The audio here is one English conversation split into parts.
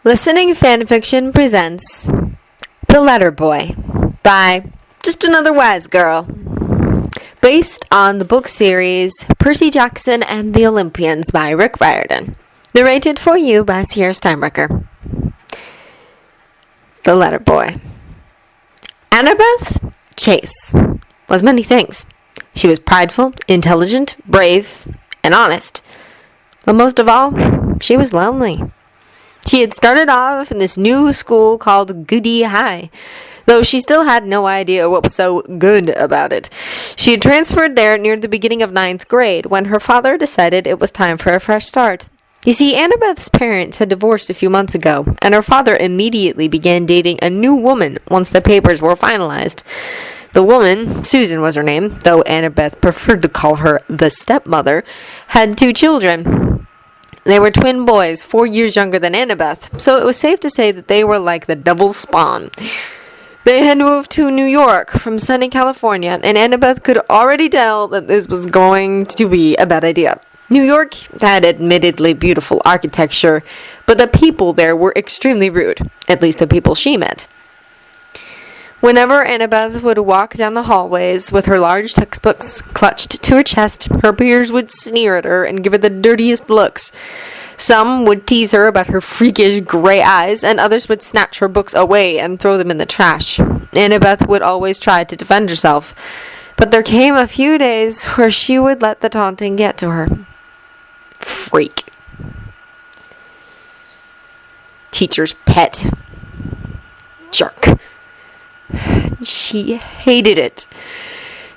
Listening Fanfiction presents The Letter Boy by Just Another Wise Girl, based on the book series Percy Jackson and the Olympians by Rick Riordan, narrated for you by Sierra Steinbrecher. The Letter Boy. Annabeth Chase was many things. She was prideful, intelligent, brave, and honest. But most of all, she was lonely. She had started off in this new school called Goody High, though she still had no idea what was so good about it. She had transferred there near the beginning of 9th grade when her father decided it was time for a fresh start. You see, Annabeth's parents had divorced a few months ago, and her father immediately began dating a new woman once the papers were finalized. The woman, Susan was her name, though Annabeth preferred to call her the stepmother, had 2 children. They were twin boys, 4 years younger than Annabeth, so it was safe to say that they were like the devil's spawn. They had moved to New York from sunny California, and Annabeth could already tell that this was going to be a bad idea. New York had admittedly beautiful architecture, but the people there were extremely rude, at least the people she met. Whenever Annabeth would walk down the hallways with her large textbooks clutched to her chest, her peers would sneer at her and give her the dirtiest looks. Some would tease her about her freakish gray eyes, and others would snatch her books away and throw them in the trash. Annabeth would always try to defend herself, but there came a few days where she would let the taunting get to her. Freak. Teacher's pet. Jerk. She hated it.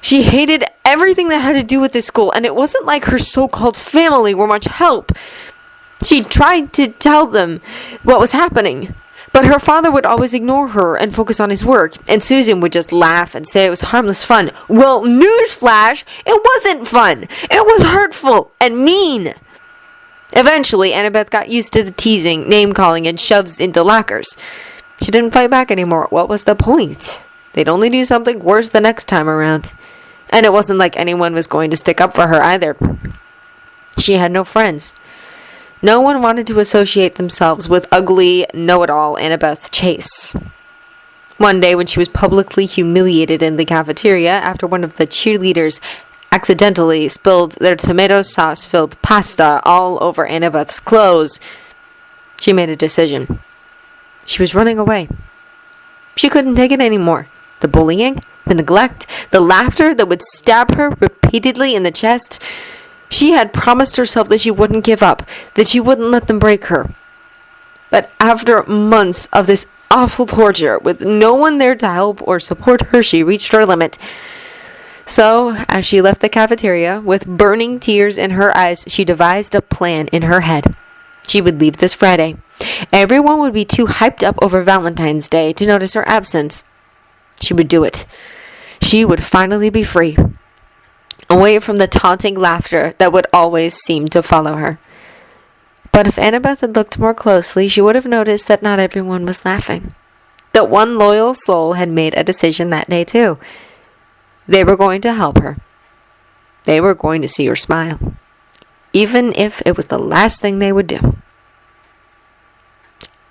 She hated everything that had to do with this school, and it wasn't like her so-called family were much help. She tried to tell them what was happening, but her father would always ignore her and focus on his work, and Susan would just laugh and say it was harmless fun. Well, newsflash, it wasn't fun. It was hurtful and mean. Eventually, Annabeth got used to the teasing, name-calling, and shoves into lockers. She didn't fight back anymore. What was the point? They'd only do something worse the next time around. And it wasn't like anyone was going to stick up for her either. She had no friends. No one wanted to associate themselves with ugly, know-it-all Annabeth Chase. One day when she was publicly humiliated in the cafeteria after one of the cheerleaders accidentally spilled their tomato sauce-filled pasta all over Annabeth's clothes, she made a decision. She was running away. She couldn't take it anymore. The bullying, the neglect, the laughter that would stab her repeatedly in the chest. She had promised herself that she wouldn't give up, that she wouldn't let them break her. But after months of this awful torture, with no one there to help or support her, she reached her limit. So, as she left the cafeteria, with burning tears in her eyes, she devised a plan in her head. She would leave this Friday. Everyone would be too hyped up over Valentine's Day to notice her absence. She would do it. She would finally be free, away from the taunting laughter that would always seem to follow her. But if Annabeth had looked more closely, she would have noticed that not everyone was laughing. That one loyal soul had made a decision that day too. They were going to help her. They were going to see her smile, even if it was the last thing they would do.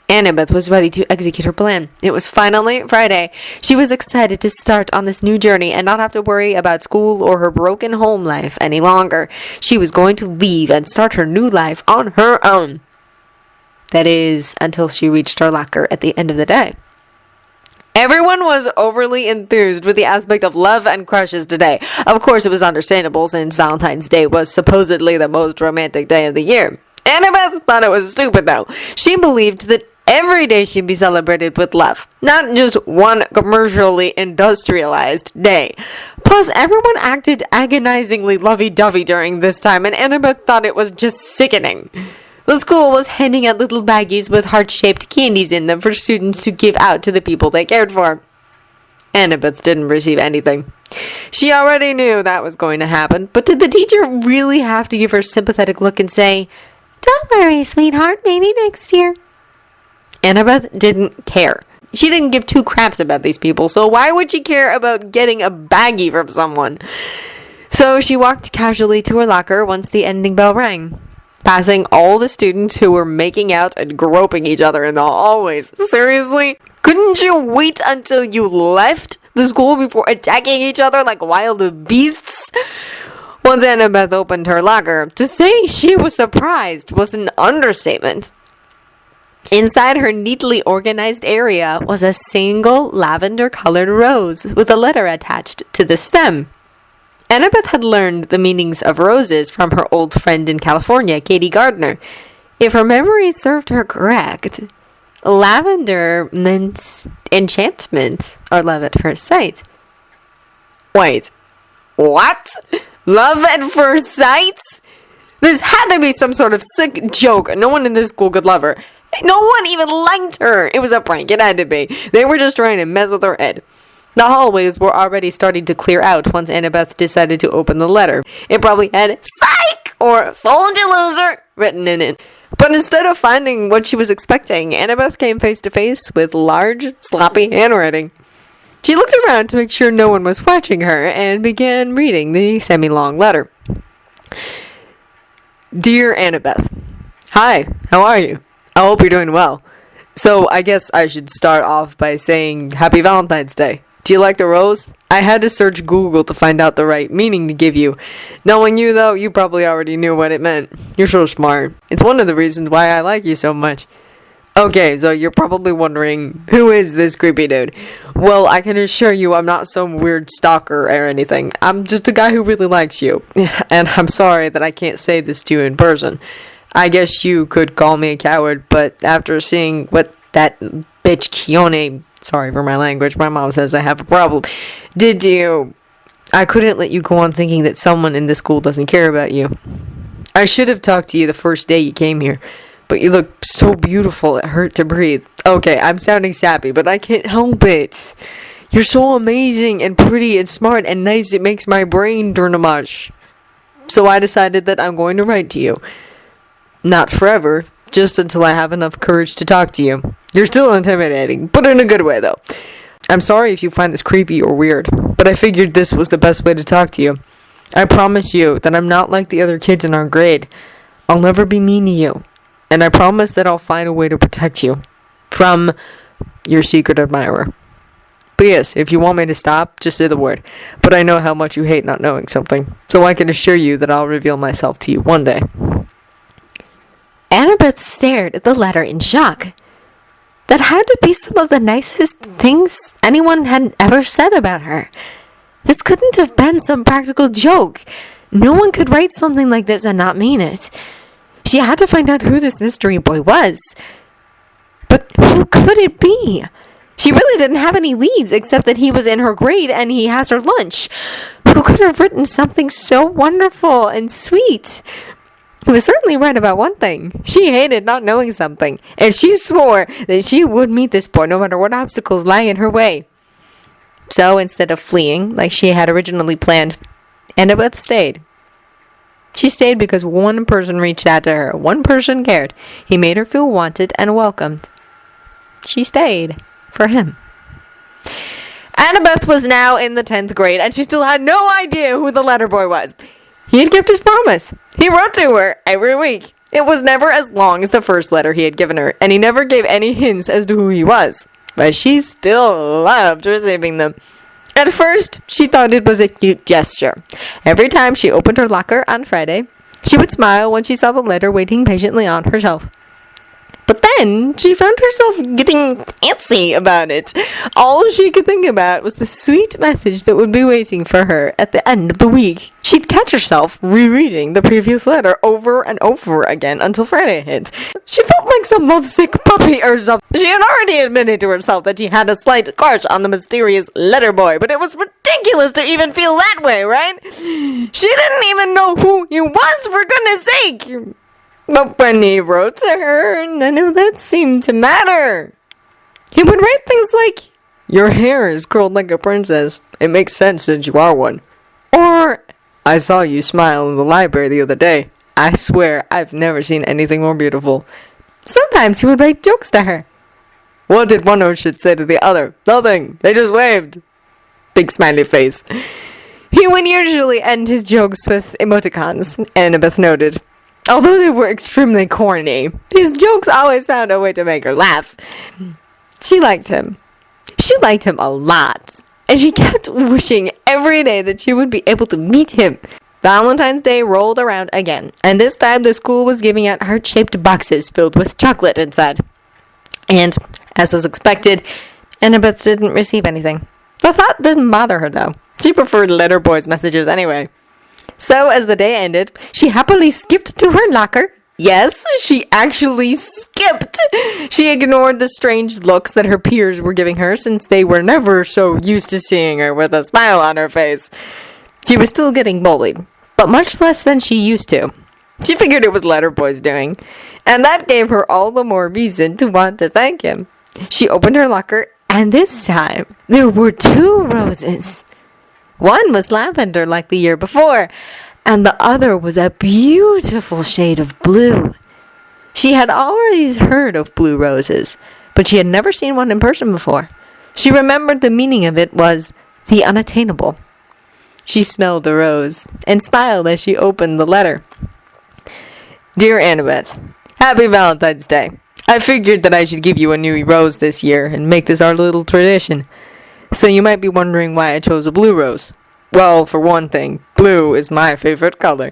Annabeth was ready to execute her plan. It was finally Friday. She was excited to start on this new journey and not have to worry about school or her broken home life any longer. She was going to leave and start her new life on her own. That is, until she reached her locker at the end of the day. Everyone was overly enthused with the aspect of love and crushes today. Of course, it was understandable since Valentine's Day was supposedly the most romantic day of the year. Annabeth thought it was stupid, though. She believed that every day should be celebrated with love, not just one commercially industrialized day. Plus, everyone acted agonizingly lovey-dovey during this time, and Annabeth thought it was just sickening. The school was handing out little baggies with heart-shaped candies in them for students to give out to the people they cared for. Annabeth didn't receive anything. She already knew that was going to happen, but did the teacher really have to give her a sympathetic look and say, "Don't worry, sweetheart, maybe next year"? Annabeth didn't care. She didn't give 2 craps about these people, so why would she care about getting a baggie from someone? So she walked casually to her locker once the ending bell rang. passing all the students who were making out and groping each other in the hallways. Seriously? Couldn't you wait until you left the school before attacking each other like wild beasts? Once Annabeth opened her locker, to say she was surprised was an understatement. Inside her neatly organized area was a single lavender-colored rose with a letter attached to the stem. Annabeth had learned the meanings of roses from her old friend in California, Katie Gardner. If her memory served her correct, lavender meant enchantment or love at first sight. Wait, what? Love at first sight? This had to be some sort of sick joke. No one in this school could love her. No one even liked her. It was a prank. It had to be. They were just trying to mess with her head. The hallways were already starting to clear out once Annabeth decided to open the letter. It probably had "Psych!" or "Fold you loser" written in it. But instead of finding what she was expecting, Annabeth came face to face with large, sloppy handwriting. She looked around to make sure no one was watching her and began reading the semi-long letter. Dear Annabeth, hi, how are you? I hope you're doing well. So I guess I should start off by saying Happy Valentine's Day. Do you like the rose? I had to search Google to find out the right meaning to give you. Knowing you, though, you probably already knew what it meant. You're so smart. It's one of the reasons why I like you so much. Okay, so you're probably wondering, who is this creepy dude? Well, I can assure you I'm not some weird stalker or anything. I'm just a guy who really likes you. And I'm sorry that I can't say this to you in person. I guess you could call me a coward, but after seeing what that bitch Keone, sorry for my language, my mom says I have a problem, did you, I couldn't let you go on thinking that someone in the school doesn't care about you. I should have talked to you the first day you came here, but you look so beautiful it hurt to breathe. Okay, I'm sounding sappy, but I can't help it. You're so amazing and pretty and smart and nice, it makes my brain turn to mush. So I decided that I'm going to write to you. Not forever, just until I have enough courage to talk to you. You're still intimidating, but in a good way, though. I'm sorry if you find this creepy or weird, but I figured this was the best way to talk to you. I promise you that I'm not like the other kids in our grade. I'll never be mean to you, and I promise that I'll find a way to protect you. From your secret admirer. But yes, if you want me to stop, just say the word. But I know how much you hate not knowing something, so I can assure you that I'll reveal myself to you one day. Annabeth stared at the letter in shock. That had to be some of the nicest things anyone had ever said about her. This couldn't have been some practical joke. No one could write something like this and not mean it. She had to find out who this mystery boy was. But who could it be? She really didn't have any leads except that he was in her grade and he has her lunch. Who could have written something so wonderful and sweet? He was certainly right about one thing. She hated not knowing something, and she swore that she would meet this boy no matter what obstacles lie in her way. So instead of fleeing like she had originally planned, Annabeth stayed. She stayed because one person reached out to her. One person cared. He made her feel wanted and welcomed. She stayed for him. Annabeth was now in the 10th grade, and she still had no idea who the letter boy was. He had kept his promise. He wrote to her every week. It was never as long as the first letter he had given her, and he never gave any hints as to who he was. But she still loved receiving them. At first, she thought it was a cute gesture. Every time she opened her locker on Friday, she would smile when she saw the letter waiting patiently on her shelf. But then she found herself getting antsy about it. All she could think about was the sweet message that would be waiting for her at the end of the week. She'd catch herself rereading the previous letter over and over again until Friday hit. She felt like some lovesick puppy or something. She had already admitted to herself that she had a slight crush on the mysterious letter boy, but it was ridiculous to even feel that way, right? She didn't even know who he was, for goodness sake. But when he wrote to her, none of that seemed to matter. He would write things like, "Your hair is curled like a princess. It makes sense since you are one." Or, "I saw you smile in the library the other day. I swear I've never seen anything more beautiful." Sometimes he would write jokes to her. "What did one Oneshot say to the other?" "Nothing. They just waved." Big smiley face. He would usually end his jokes with emoticons, Annabeth noted. Although they were extremely corny, his jokes always found a way to make her laugh. She liked him. She liked him a lot. And she kept wishing every day that she would be able to meet him. Valentine's Day rolled around again, and this time the school was giving out heart-shaped boxes filled with chocolate inside. And, as was expected, Annabeth didn't receive anything. The thought didn't bother her, though. She preferred letter boys' messages anyway. So, as the day ended, she happily skipped to her locker. Yes, she actually skipped! She ignored the strange looks that her peers were giving her, since they were never so used to seeing her with a smile on her face. She was still getting bullied, but much less than she used to. She figured it was letter boys doing, and that gave her all the more reason to want to thank him. She opened her locker, and this time, there were 2 roses. One was lavender like the year before, and the other was a beautiful shade of blue. She had already heard of blue roses, but she had never seen one in person before. She remembered the meaning of it was the unattainable. She smelled the rose and smiled as she opened the letter. Dear Annabeth, Happy Valentine's Day. I figured that I should give you a new rose this year and make this our little tradition. So you might be wondering why I chose a blue rose. Well, for one thing, blue is my favorite color.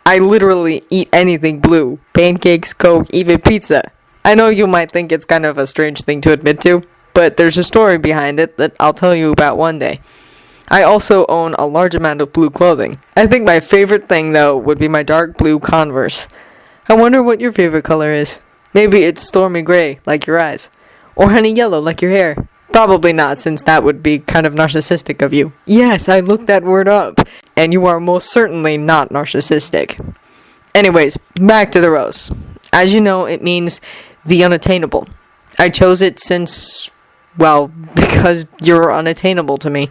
I literally eat anything blue. Pancakes, Coke, even pizza. I know you might think it's kind of a strange thing to admit to, but there's a story behind it that I'll tell you about one day. I also own a large amount of blue clothing. I think my favorite thing, though, would be my dark blue Converse. I wonder what your favorite color is. Maybe it's stormy gray, like your eyes. Or honey yellow, like your hair. Probably not, since that would be kind of narcissistic of you. Yes, I looked that word up. And you are most certainly not narcissistic. Anyways, back to the rose. As you know, it means the unattainable. I chose it since, well, because you're unattainable to me.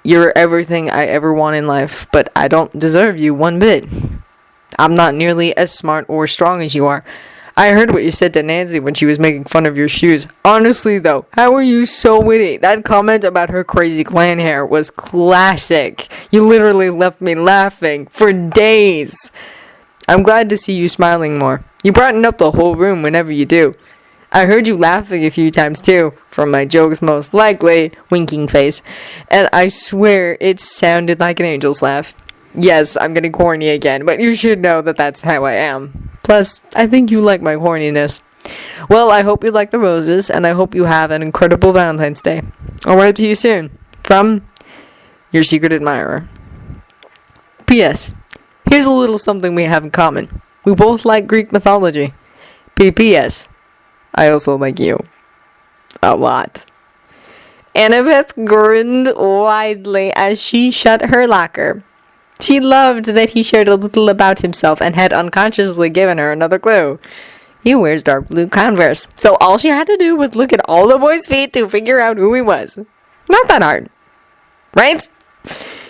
You're everything I ever want in life, but I don't deserve you one bit. I'm not nearly as smart or strong as you are. I heard what you said to Nancy when she was making fun of your shoes. Honestly, though, how are you so witty? That comment about her crazy clan hair was classic. You literally left me laughing for days. I'm glad to see you smiling more. You brighten up the whole room whenever you do. I heard you laughing a few times too, from my jokes most likely, winking face, and I swear it sounded like an angel's laugh. Yes, I'm getting corny again, but you should know that that's how I am. Plus, I think you like my corniness. Well, I hope you like the roses, and I hope you have an incredible Valentine's Day. I'll write to you soon. From, your secret admirer. P.S. Here's a little something we have in common. We both like Greek mythology. P.P.S. I also like you. A lot. Annabeth grinned widely as she shut her locker. She loved that he shared a little about himself and had unconsciously given her another clue. He wears dark blue Converse, so all she had to do was look at all the boys' feet to figure out who he was. Not that hard. Right?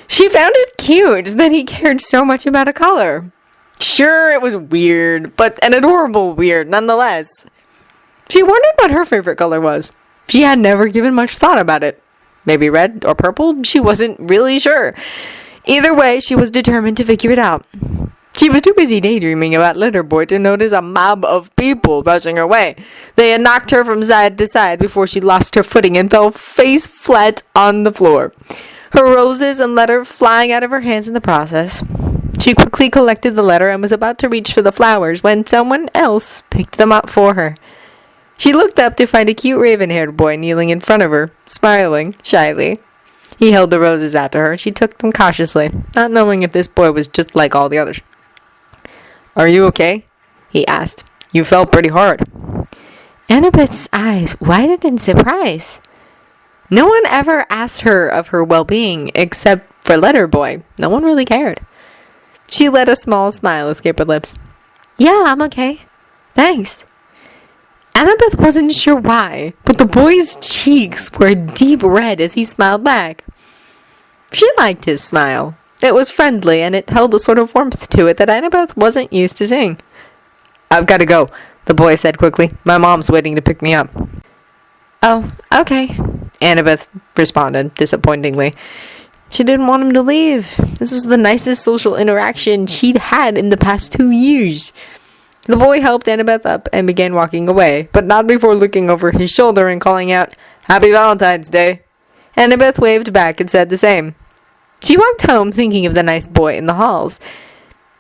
She found it cute that he cared so much about a color. Sure, it was weird, but an adorable weird nonetheless. She wondered what her favorite color was. She had never given much thought about it. Maybe red or purple? She wasn't really sure. Either way, she was determined to figure it out. She was too busy daydreaming about Litterboy to notice a mob of people rushing her way. They had knocked her from side to side before she lost her footing and fell face flat on the floor, her roses and letter flying out of her hands in the process. She quickly collected the letter and was about to reach for the flowers when someone else picked them up for her. She looked up to find a cute raven-haired boy kneeling in front of her, smiling shyly. He held the roses out to her. She took them cautiously, not knowing if this boy was just like all the others. "Are you okay?" he asked. "You fell pretty hard." Annabeth's eyes widened in surprise. No one ever asked her of her well-being, except for Letterboy. No one really cared. She let a small smile escape her lips. "Yeah, I'm okay. Thanks." Annabeth wasn't sure why, but the boy's cheeks were a deep red as he smiled back. She liked his smile. It was friendly, and it held a sort of warmth to it that Annabeth wasn't used to seeing. "I've got to go," the boy said quickly. "My mom's waiting to pick me up." "Oh, okay," Annabeth responded disappointingly. She didn't want him to leave. This was the nicest social interaction she'd had in the past 2 years. The boy helped Annabeth up and began walking away, but not before looking over his shoulder and calling out, "Happy Valentine's Day." Annabeth waved back and said the same. She walked home thinking of the nice boy in the halls.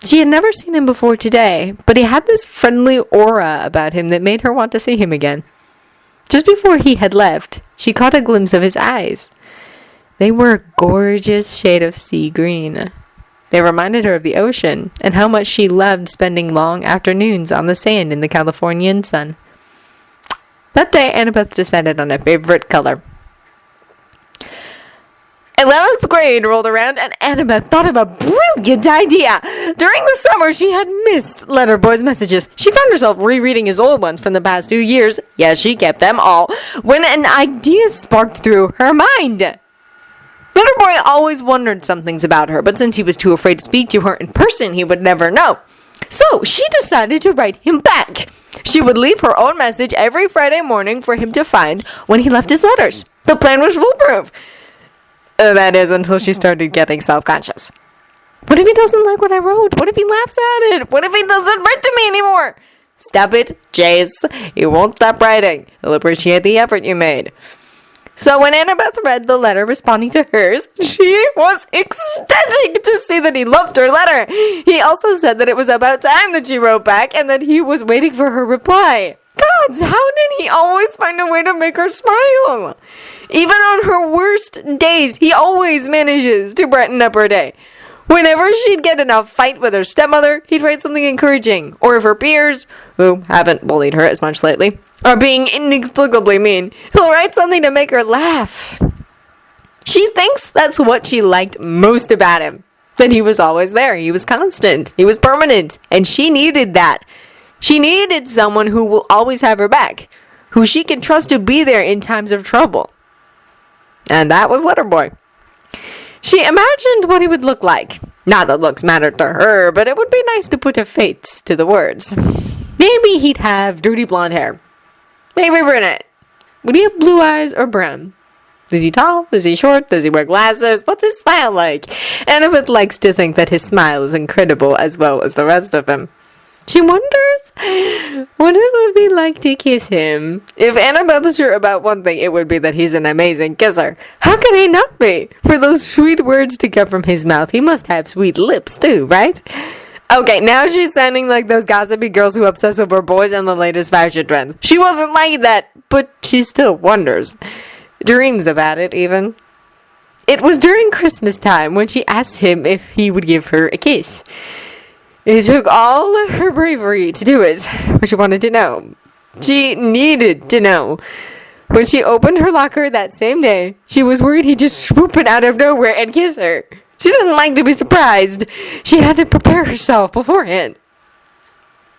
She had never seen him before today, but he had this friendly aura about him that made her want to see him again. Just before he had left, she caught a glimpse of his eyes. They were a gorgeous shade of sea green. They reminded her of the ocean and how much she loved spending long afternoons on the sand in the Californian sun. That day, Annabeth decided on a favorite color. 11th grade rolled around and Annabeth thought of a brilliant idea. During the summer, she had missed Letterboy's messages. She found herself rereading his old ones from the past 2 years. Yes, she kept them all. When an idea sparked through her mind. Letterboy always wondered some things about her, but since he was too afraid to speak to her in person, he would never know. So she decided to write him back. She would leave her own message every Friday morning for him to find when he left his letters. The plan was foolproof. That is, until she started getting self-conscious. What if he doesn't like what I wrote? What if he laughs at it? What if he doesn't write to me anymore? Stop it, Jace. He won't stop writing. He'll appreciate the effort you made. So when Annabeth read the letter responding to hers, she was ecstatic to see that he loved her letter. He also said that it was about time that she wrote back and that he was waiting for her reply. Gods, how did he always find a way to make her smile? Even on her worst days, he always manages to brighten up her day. Whenever she'd get in a fight with her stepmother, he'd write something encouraging. Or if her peers, who haven't bullied her as much lately, are being inexplicably mean, he'll write something to make her laugh. She thinks that's what she liked most about him. That he was always there. He was constant. He was permanent. And she needed that. She needed someone who will always have her back. Who she can trust to be there in times of trouble. And that was Letterboy. She imagined what he would look like. Not that looks mattered to her, but it would be nice to put a face to the words. Maybe he'd have dirty blonde hair. Maybe brunette. Would he have blue eyes or brown? Is he tall? Is he short? Does he wear glasses? What's his smile like? Annabeth likes to think that his smile is incredible as well as the rest of him. She wonders what it would be like to kiss him. If Annabeth is sure about one thing, it would be that he's an amazing kisser. How can he not be? For those sweet words to come from his mouth, he must have sweet lips too, right? Okay, now she's sounding like those gossipy girls who obsess over boys and the latest fashion trends. She wasn't like that, but she still wonders. Dreams about it, even. It was during Christmas time when she asked him if he would give her a kiss. It took all her bravery to do it, but she wanted to know. She needed to know. When she opened her locker that same day, she was worried he'd just swoop in out of nowhere and kiss her. She didn't like to be surprised. She had to prepare herself beforehand.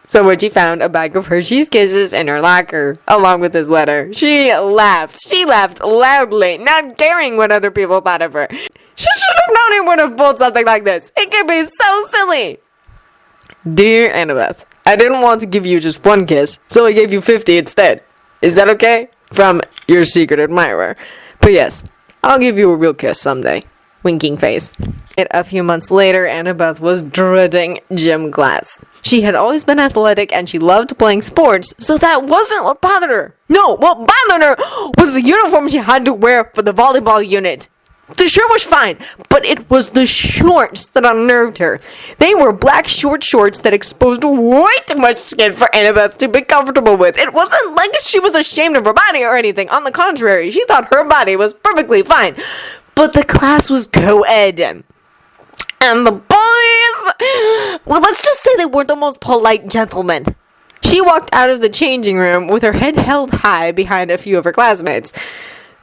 So when she found a bag of Hershey's Kisses in her locker, along with his letter, she laughed. She laughed loudly, not caring what other people thought of her. She should have known he would have pulled something like this. It could be so silly. Dear Annabeth, I didn't want to give you just one kiss, so I gave you 50 instead. Is that okay? From your secret admirer. But yes, I'll give you a real kiss someday. Winking face. A few months later, Annabeth was dreading gym class. She had always been athletic and she loved playing sports, so that wasn't what bothered her. No, what bothered her was the uniform she had to wear for the volleyball unit. The shirt was fine, but it was the shorts that unnerved her. They were black short shorts that exposed way too much skin for Annabeth to be comfortable with. It wasn't like she was ashamed of her body or anything. On the contrary, she thought her body was perfectly fine. But the class was co-ed. And the boys, well, let's just say they weren't the most polite gentlemen. She walked out of the changing room with her head held high behind a few of her classmates.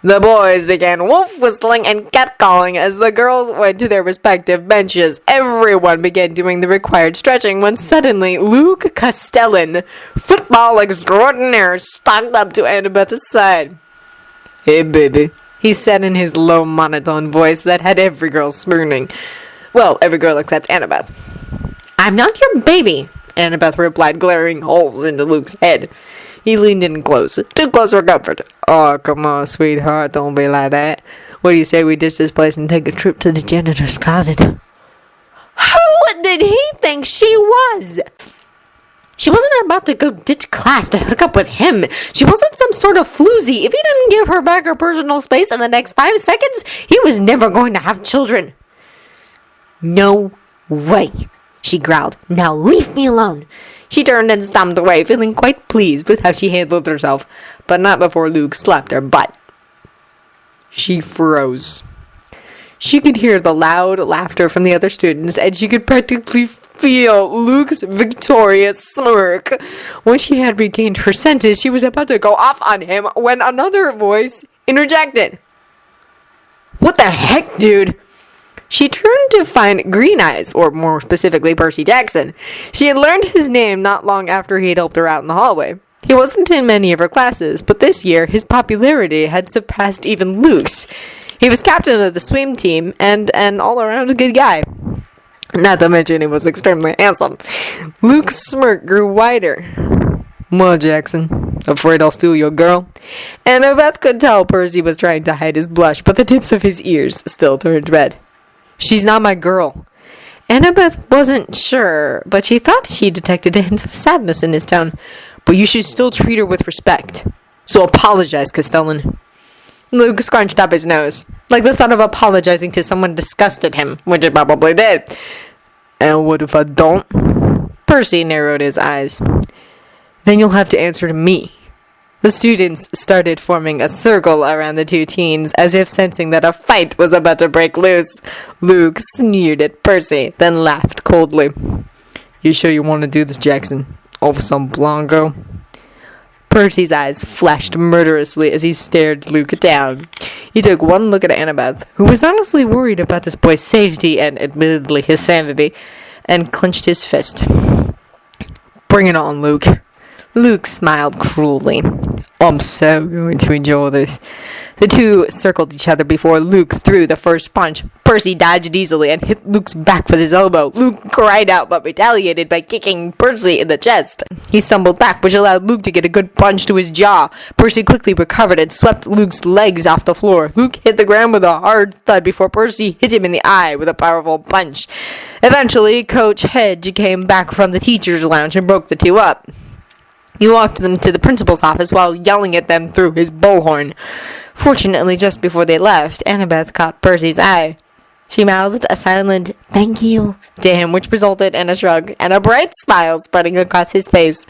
The boys began wolf whistling and catcalling as the girls went to their respective benches. Everyone began doing the required stretching when suddenly Luke Castellan, football extraordinaire, stalked up to Annabeth's side. "Hey, baby," he said in his low monotone voice that had every girl spooning. Well, every girl except Annabeth. "I'm not your baby," Annabeth replied, glaring holes into Luke's head. He leaned in close, too close for comfort. "Oh, come on, sweetheart, don't be like that. What do you say we ditch this place and take a trip to the janitor's closet? Who did he think she was? She wasn't about to go ditch class to hook up with him. She wasn't some sort of floozy. If he didn't give her back her personal space in the next 5 seconds, he was never going to have children. No way, she growled. Now leave me alone. She turned and stomped away, feeling quite pleased with how she handled herself, but not before Luke slapped her butt. She froze. She could hear the loud laughter from the other students, and she could practically feel Luke's victorious smirk. When she had regained her senses, she was about to go off on him when another voice interjected. What the heck, dude? She turned to find Green Eyes, or more specifically, Percy Jackson. She had learned his name not long after he had helped her out in the hallway. He wasn't in many of her classes, but this year his popularity had surpassed even Luke's. He was captain of the swim team and an all-around good guy. Not to mention he was extremely handsome. Luke's smirk grew wider. Well, Jackson, afraid I'll steal your girl? Annabeth could tell Percy was trying to hide his blush, but the tips of his ears still turned red. She's not my girl. Annabeth wasn't sure, but she thought she detected a hint of sadness in his tone. But you should still treat her with respect. So apologize, Castellan. Luke scrunched up his nose, like the thought of apologizing to someone disgusted him, which it probably did. And what if I don't? Percy narrowed his eyes. Then you'll have to answer to me. The students started forming a circle around the two teens, as if sensing that a fight was about to break loose. Luke sneered at Percy, then laughed coldly. You sure you want to do this, Jackson? Over some Blanco? Percy's eyes flashed murderously as he stared Luke down. He took one look at Annabeth, who was honestly worried about this boy's safety and, admittedly, his sanity, and clenched his fist. Bring it on, Luke. Luke smiled cruelly. I'm so going to enjoy this. The two circled each other before Luke threw the first punch. Percy dodged easily and hit Luke's back with his elbow. Luke cried out but retaliated by kicking Percy in the chest. He stumbled back, which allowed Luke to get a good punch to his jaw. Percy quickly recovered and swept Luke's legs off the floor. Luke hit the ground with a hard thud before Percy hit him in the eye with a powerful punch. Eventually, Coach Hedge came back from the teacher's lounge and broke the two up. He walked them to the principal's office while yelling at them through his bullhorn. Fortunately, just before they left, Annabeth caught Percy's eye. She mouthed a silent "thank you" to him, which resulted in a shrug and a bright smile spreading across his face.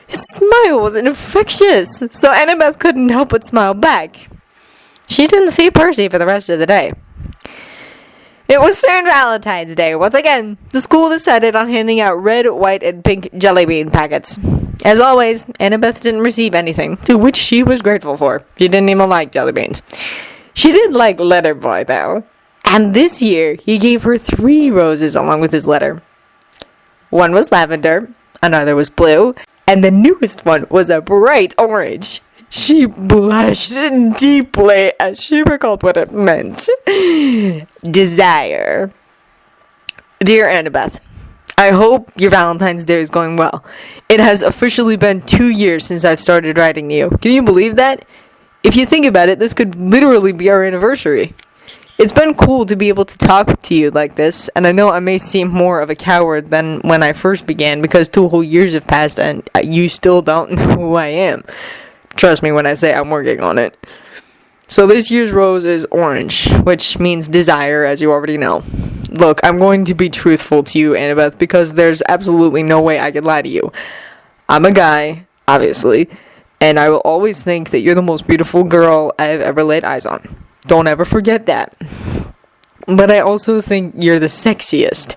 His smile was infectious, so Annabeth couldn't help but smile back. She didn't see Percy for the rest of the day. It was soon Valentine's Day. Once again, the school decided on handing out red, white, and pink jelly bean packets. As always, Annabeth didn't receive anything, to which she was grateful for. She didn't even like jelly beans. She did like Letter Boy, though. And this year, he gave her 3 roses along with his letter. One was lavender, another was blue, and the newest one was a bright orange. She blushed deeply as she recalled what it meant. Desire. Dear Annabeth, I hope your Valentine's Day is going well. It has officially been 2 years since I've started writing you. Can you believe that? If you think about it, this could literally be our anniversary. It's been cool to be able to talk to you like this, and I know I may seem more of a coward than when I first began because 2 whole years have passed and you still don't know who I am. Trust me when I say I'm working on it. So this year's rose is orange, which means desire, as you already know. Look, I'm going to be truthful to you, Annabeth, because there's absolutely no way I could lie to you. I'm a guy, obviously, and I will always think that you're the most beautiful girl I've ever laid eyes on. Don't ever forget that. But I also think you're the sexiest.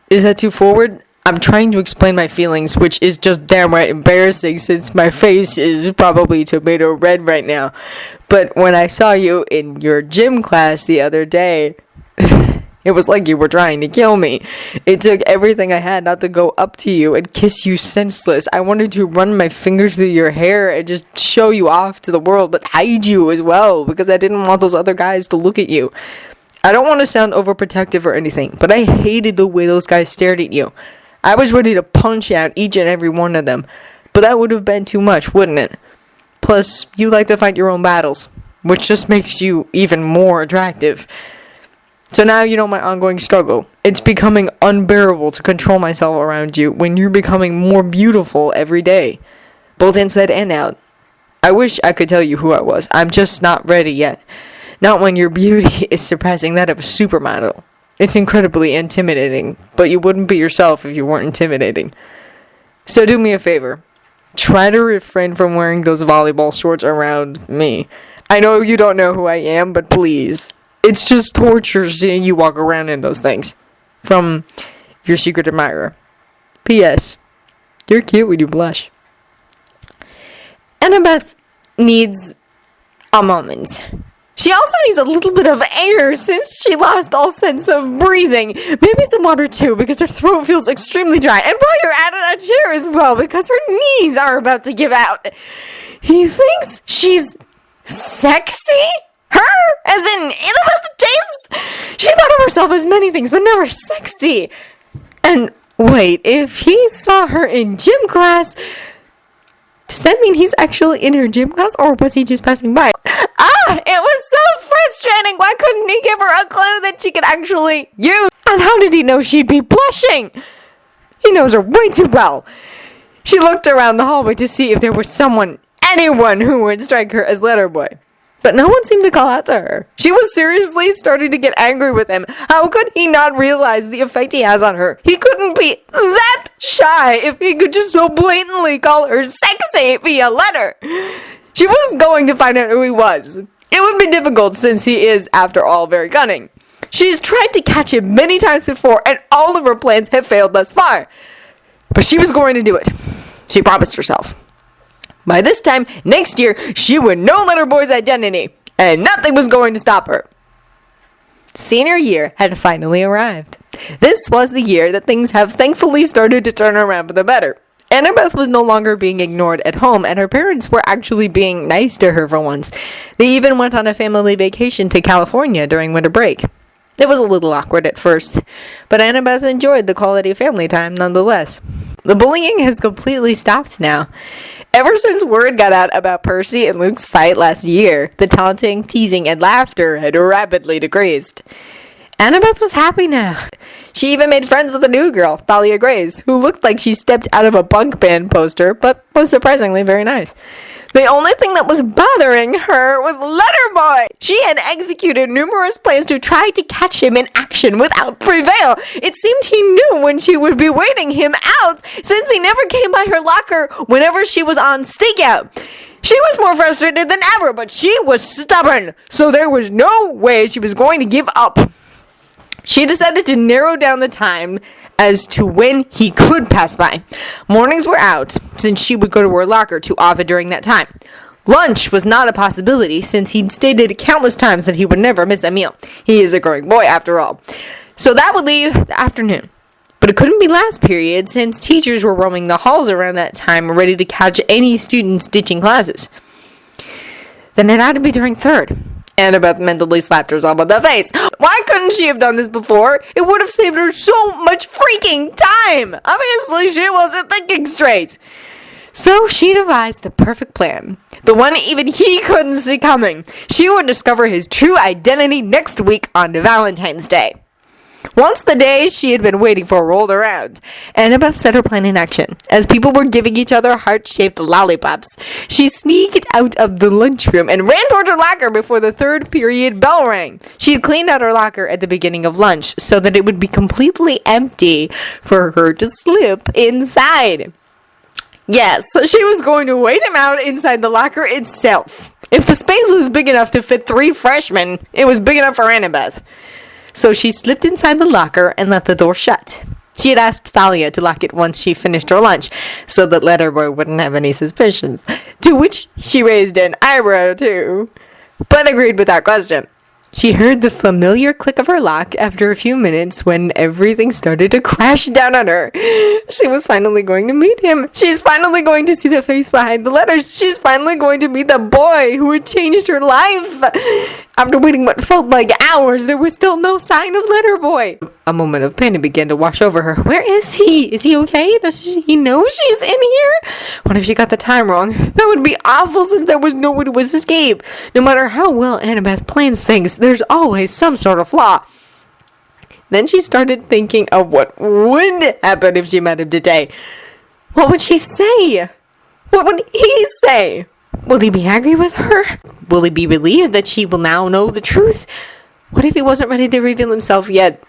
Is that too forward? I'm trying to explain my feelings, which is just downright embarrassing since my face is probably tomato red right now. But when I saw you in your gym class the other day, it was like you were trying to kill me. It took everything I had not to go up to you and kiss you senseless. I wanted to run my fingers through your hair and just show you off to the world, but hide you as well, because I didn't want those other guys to look at you. I don't want to sound overprotective or anything, but I hated the way those guys stared at you. I was ready to punch out each and every one of them, but that would have been too much, wouldn't it? Plus, you like to fight your own battles. which just makes you even more attractive. So now you know my ongoing struggle. It's becoming unbearable to control myself around you when you're becoming more beautiful every day, both inside and out. I wish I could tell you who I was. I'm just not ready yet. Not when your beauty is surpassing that of a supermodel. It's incredibly intimidating, but you wouldn't be yourself if you weren't intimidating. So do me a favor. Try to refrain from wearing those volleyball shorts around me. I know you don't know who I am, but please. It's just torture seeing you walk around in those things. From your secret admirer. P.S. You're cute when you blush. Annabeth needs a moment. She also needs a little bit of air since she lost all sense of breathing. Maybe some water too, because her throat feels extremely dry. And while you're at it, a chair as well, because her knees are about to give out. He thinks she's sexy? Her? As in Annabeth James? She thought of herself as many things, but never sexy. And wait, if he saw her in gym class, does that mean he's actually in her gym class, or was he just passing by? It was so frustrating. Why couldn't he give her a clue that she could actually use? And how did he know she'd be blushing? He knows her way too well. She looked around the hallway to see if there was anyone who would strike her as letter boy. But no one seemed to call out to her. She was seriously starting to get angry with him. How could he not realize the effect he has on her? He couldn't be that shy if he could just so blatantly call her sexy via letter. She was going to find out who he was. It would be difficult since he is, after all, very cunning. She's tried to catch him many times before, and all of her plans have failed thus far. But she was going to do it. She promised herself. By this time, next year, she would know Letterboy's identity, and nothing was going to stop her. Senior year had finally arrived. This was the year that things have thankfully started to turn around for the better. Annabeth was no longer being ignored at home, and her parents were actually being nice to her for once. They even went on a family vacation to California during winter break. It was a little awkward at first, but Annabeth enjoyed the quality family time nonetheless. The bullying has completely stopped now. Ever since word got out about Percy and Luke's fight last year, the taunting, teasing, and laughter had rapidly decreased. Annabeth was happy now. She even made friends with a new girl, Thalia Grace, who looked like she stepped out of a bunk band poster, but was surprisingly very nice. The only thing that was bothering her was Letterboy. She had executed numerous plans to try to catch him in action without prevail. It seemed he knew when she would be waiting him out, since he never came by her locker whenever she was on stakeout. She was more frustrated than ever, but she was stubborn, so there was no way she was going to give up. She decided to narrow down the time as to when he could pass by. Mornings were out, since she would go to her locker too often during that time. Lunch was not a possibility, since he'd stated countless times that he would never miss a meal. He is a growing boy, after all. So that would leave the afternoon. But it couldn't be last period, since teachers were roaming the halls around that time, ready to catch any students ditching classes. Then it had to be during third. Annabeth mentally slapped herself on the face. Why couldn't she have done this before? It would have saved her so much freaking time. Obviously, she wasn't thinking straight. So she devised the perfect plan. The one even he couldn't see coming. She would discover his true identity next week on Valentine's Day. Once the day she had been waiting for rolled around, Annabeth set her plan in action. As people were giving each other heart-shaped lollipops, she sneaked out of the lunchroom and ran toward her locker before the third period bell rang. She had cleaned out her locker at the beginning of lunch so that it would be completely empty for her to slip inside. Yes, so she was going to wait him out inside the locker itself. If the space was big enough to fit 3 freshmen, it was big enough for Annabeth. So she slipped inside the locker and let the door shut. She had asked Thalia to lock it once she finished her lunch, so that Letterboy wouldn't have any suspicions, to which she raised an eyebrow too, but agreed without question. She heard the familiar click of her lock after a few minutes when everything started to crash down on her. She was finally going to meet him. She's finally going to see the face behind the letters. She's finally going to meet the boy who had changed her life. After waiting what felt like hours, there was still no sign of Letter Boy. A moment of panic began to wash over her. Where is he? Is he okay? Does he know she's in here? What if she got the time wrong? That would be awful since there was no way to escape. No matter how well Annabeth plans things, there's always some sort of flaw. Then she started thinking of what would happen if she met him today. What would she say? What would he say? Will he be angry with her? Will he be relieved that she will now know the truth? What if he wasn't ready to reveal himself yet?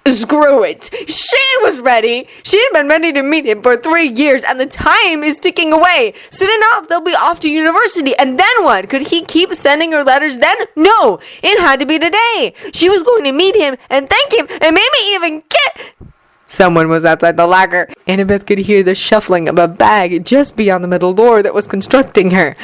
Screw it! She was ready! She had been ready to meet him for 3 years, and the time is ticking away. Soon enough, they'll be off to university, and then what? Could he keep sending her letters then? No! It had to be today! She was going to meet him, and thank him, and maybe even get... Someone was outside the locker. Annabeth could hear the shuffling of a bag just beyond the metal door that was constricting her.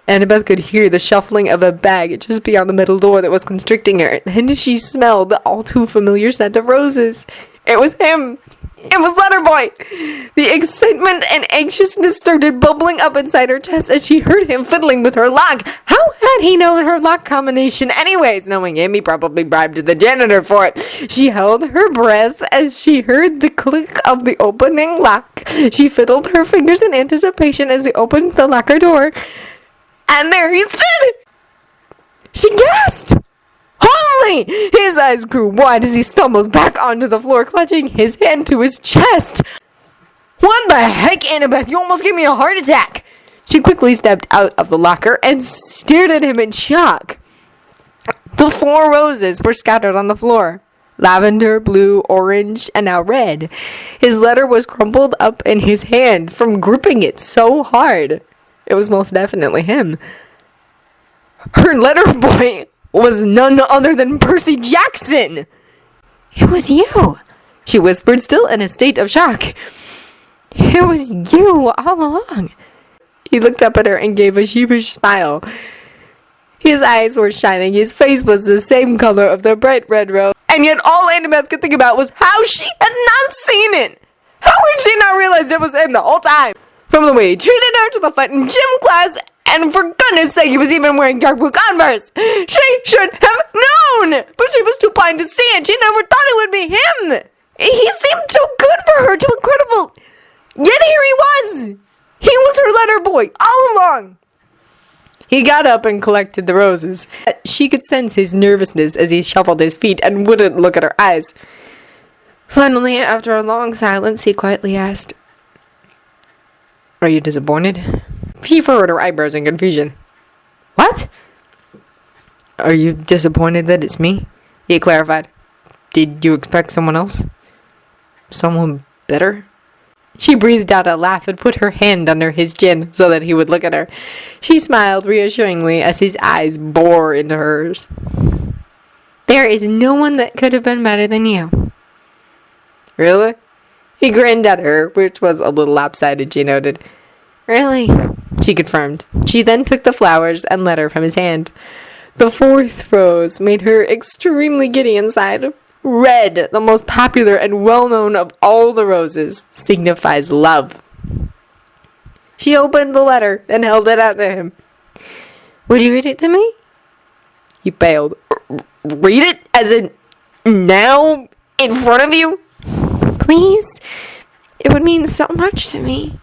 Annabeth could hear the shuffling of a bag just beyond the metal door that was constricting her. Then she smelled the all too familiar scent of roses. It was him. It was Letterboy. The excitement and anxiousness started bubbling up inside her chest as she heard him fiddling with her lock. How had he known her lock combination anyways? Knowing him, he probably bribed the janitor for it. She held her breath as she heard the click of the opening lock. She fiddled her fingers in anticipation as he opened the locker door. And there he stood! She gasped! Holy! His eyes grew wide as he stumbled back onto the floor, clutching his hand to his chest. What the heck, Annabeth? You almost gave me a heart attack! She quickly stepped out of the locker and stared at him in shock. The 4 roses were scattered on the floor. Lavender, blue, orange, and now red. His letter was crumpled up in his hand from gripping it so hard. It was most definitely him. Her letter boy was none other than Percy Jackson. It was you, she whispered, still in a state of shock. It was you all along. He looked up at her and gave a sheepish smile. His eyes were shining. His face was the same color of the bright red rose. And yet all Annabeth could think about was how she had not seen it. How had she not realized it was him the whole time? From the way he treated her to the fight in gym class, and for goodness sake, he was even wearing dark blue Converse. She should have known, but she was too blind to see it. She never thought it would be him. He seemed too good for her, too incredible. Yet here he was. He was her letter boy all along. He got up and collected the roses. She could sense his nervousness as he shuffled his feet and wouldn't look at her eyes. Finally, after a long silence, he quietly asked, "Are you disappointed?" She furrowed her eyebrows in confusion. What? Are you disappointed that it's me? He clarified. Did you expect someone else? Someone better? She breathed out a laugh and put her hand under his chin so that he would look at her. She smiled reassuringly as his eyes bore into hers. There is no one that could have been better than you. Really? He grinned at her, which was a little lopsided, she noted. Really? She confirmed. She then took the flowers and letter from his hand. The 4th rose made her extremely giddy inside. Red, the most popular and well-known of all the roses, signifies love. She opened the letter and held it out to him. Would you read it to me? He paled. Read it? As in, now? In front of you? Please? It would mean so much to me.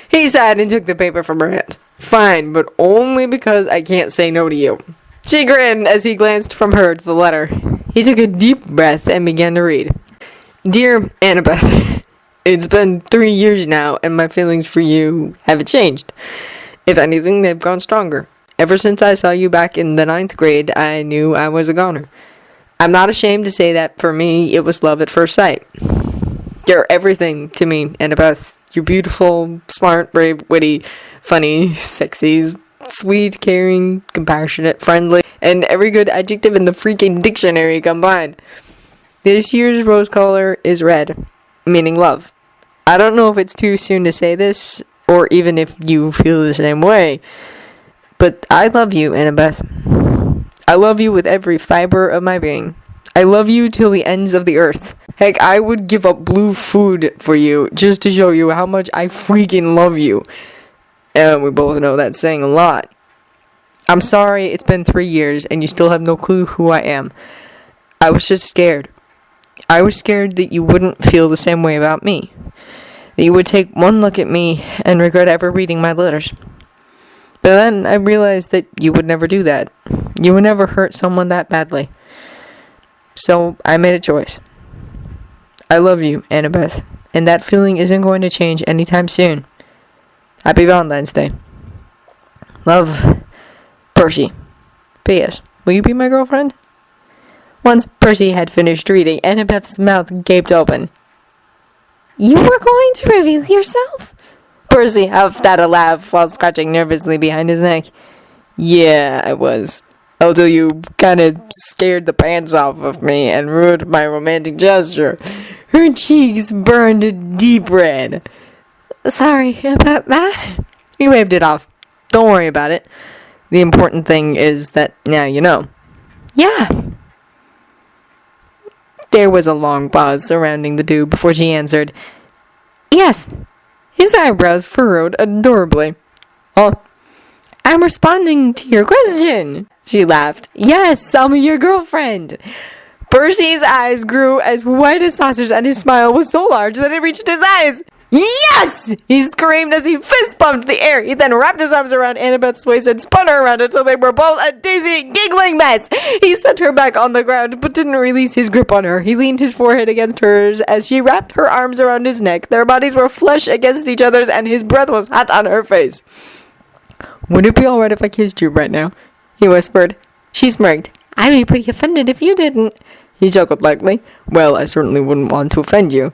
He sighed and took the paper from her hand. Fine, but only because I can't say no to you. She grinned as he glanced from her to the letter. He took a deep breath and began to read. Dear Annabeth, it's been 3 years now, and my feelings for you haven't changed. If anything, they've grown stronger. Ever since I saw you back in the 9th grade, I knew I was a goner. I'm not ashamed to say that for me, it was love at first sight. You're everything to me, Annabeth. You're beautiful, smart, brave, witty, funny, sexy, sweet, caring, compassionate, friendly, and every good adjective in the freaking dictionary combined. This year's rose color is red, meaning love. I don't know if it's too soon to say this, or even if you feel the same way, but I love you, Annabeth. I love you with every fiber of my being. I love you till the ends of the earth. Heck, I would give up blue food for you just to show you how much I freaking love you. And we both know that's saying a lot. I'm sorry it's been 3 years and you still have no clue who I am. I was just scared. I was scared that you wouldn't feel the same way about me. That you would take one look at me and regret ever reading my letters. But then I realized that you would never do that. You would never hurt someone that badly. So I made a choice. I love you, Annabeth, and that feeling isn't going to change anytime soon. Happy Valentine's Day. Love, Percy. P.S. Will you be my girlfriend? Once Percy had finished reading, Annabeth's mouth gaped open. You were going to reveal yourself? Percy huffed out a laugh while scratching nervously behind his neck. Yeah, I was. Although you kinda scared the pants off of me and ruined my romantic gesture. Her cheeks burned deep red. Sorry about that. He waved it off. Don't worry about it. The important thing is that now you know. Yeah. There was a long pause surrounding the two before she answered. Yes. His eyebrows furrowed adorably. Oh, I'm responding to your question. She laughed. Yes, I'll be your girlfriend. Percy's eyes grew as white as saucers and his smile was so large that it reached his eyes. Yes! He screamed as he fist bumped the air. He then wrapped his arms around Annabeth's waist and spun her around until they were both a dizzy, giggling mess. He set her back on the ground, but didn't release his grip on her. He leaned his forehead against hers as she wrapped her arms around his neck. Their bodies were flush against each other's, and his breath was hot on her face. Would it be alright if I kissed you right now? He whispered. She smirked. I'd be pretty offended if you didn't. He chuckled lightly. Well, I certainly wouldn't want to offend you.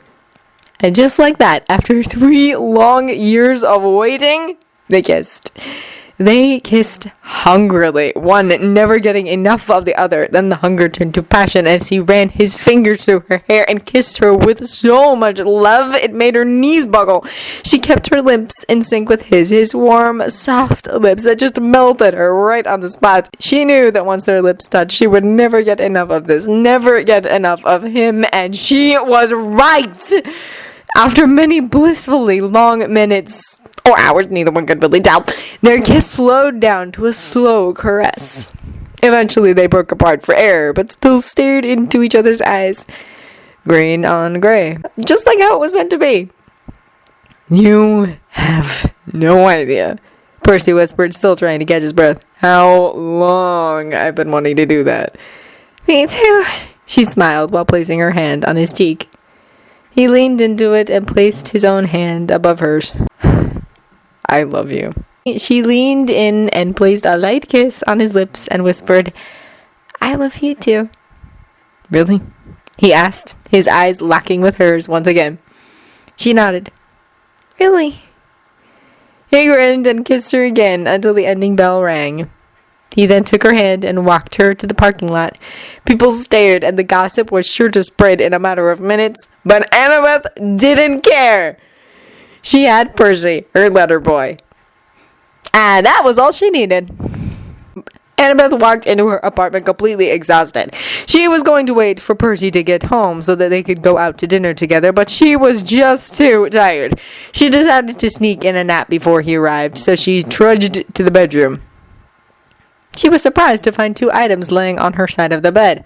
And just like that, after 3 long years of waiting, they kissed. They kissed hungrily, one never getting enough of the other. Then the hunger turned to passion as he ran his fingers through her hair and kissed her with so much love it made her knees buckle. She kept her lips in sync with his warm, soft lips that just melted her right on the spot. She knew that once their lips touched, she would never get enough of this, never get enough of him, and she was right! After many blissfully long minutes, or hours, neither one could really tell, their kiss slowed down to a slow caress. Eventually they broke apart for air, but still stared into each other's eyes. Green on gray. Just like how it was meant to be. You have no idea, Percy whispered, still trying to catch his breath. How long I've been wanting to do that. Me too, she smiled while placing her hand on his cheek. He leaned into it and placed his own hand above hers. I love you. She leaned in and placed a light kiss on his lips and whispered, I love you too. Really? He asked, his eyes locking with hers once again. She nodded. Really? He grinned and kissed her again until the ending bell rang. He then took her hand and walked her to the parking lot. People stared and the gossip was sure to spread in a matter of minutes, but Annabeth didn't care. She had Percy, her letter boy. And that was all she needed. Annabeth walked into her apartment completely exhausted. She was going to wait for Percy to get home so that they could go out to dinner together, but she was just too tired. She decided to sneak in a nap before he arrived, so she trudged to the bedroom. She was surprised to find 2 items laying on her side of the bed.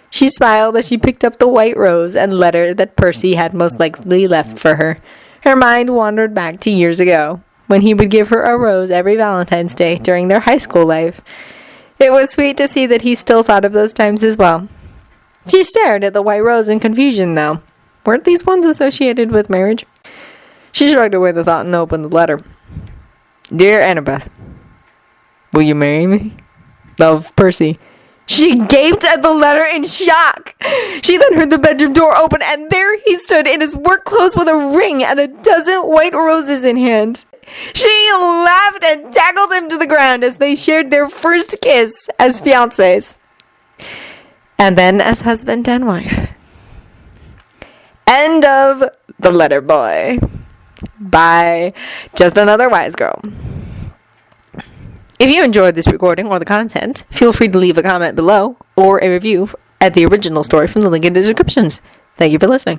She smiled as she picked up the white rose and letter that Percy had most likely left for her. Her mind wandered back to years ago, when he would give her a rose every Valentine's Day during their high school life. It was sweet to see that he still thought of those times as well. She stared at the white rose in confusion, though. Weren't these ones associated with marriage? She shrugged away the thought and opened the letter. Dear Annabeth, will you marry me? Love, Percy. She gaped at the letter in shock. She then heard the bedroom door open, and there he stood in his work clothes with a ring and a dozen white roses in hand. She laughed and tackled him to the ground as they shared their first kiss as fiancés. And then as husband and wife. End of The Letter Boy by Just Another Wise Girl. If you enjoyed this recording or the content, feel free to leave a comment below or a review at the original story from the link in the descriptions. Thank you for listening.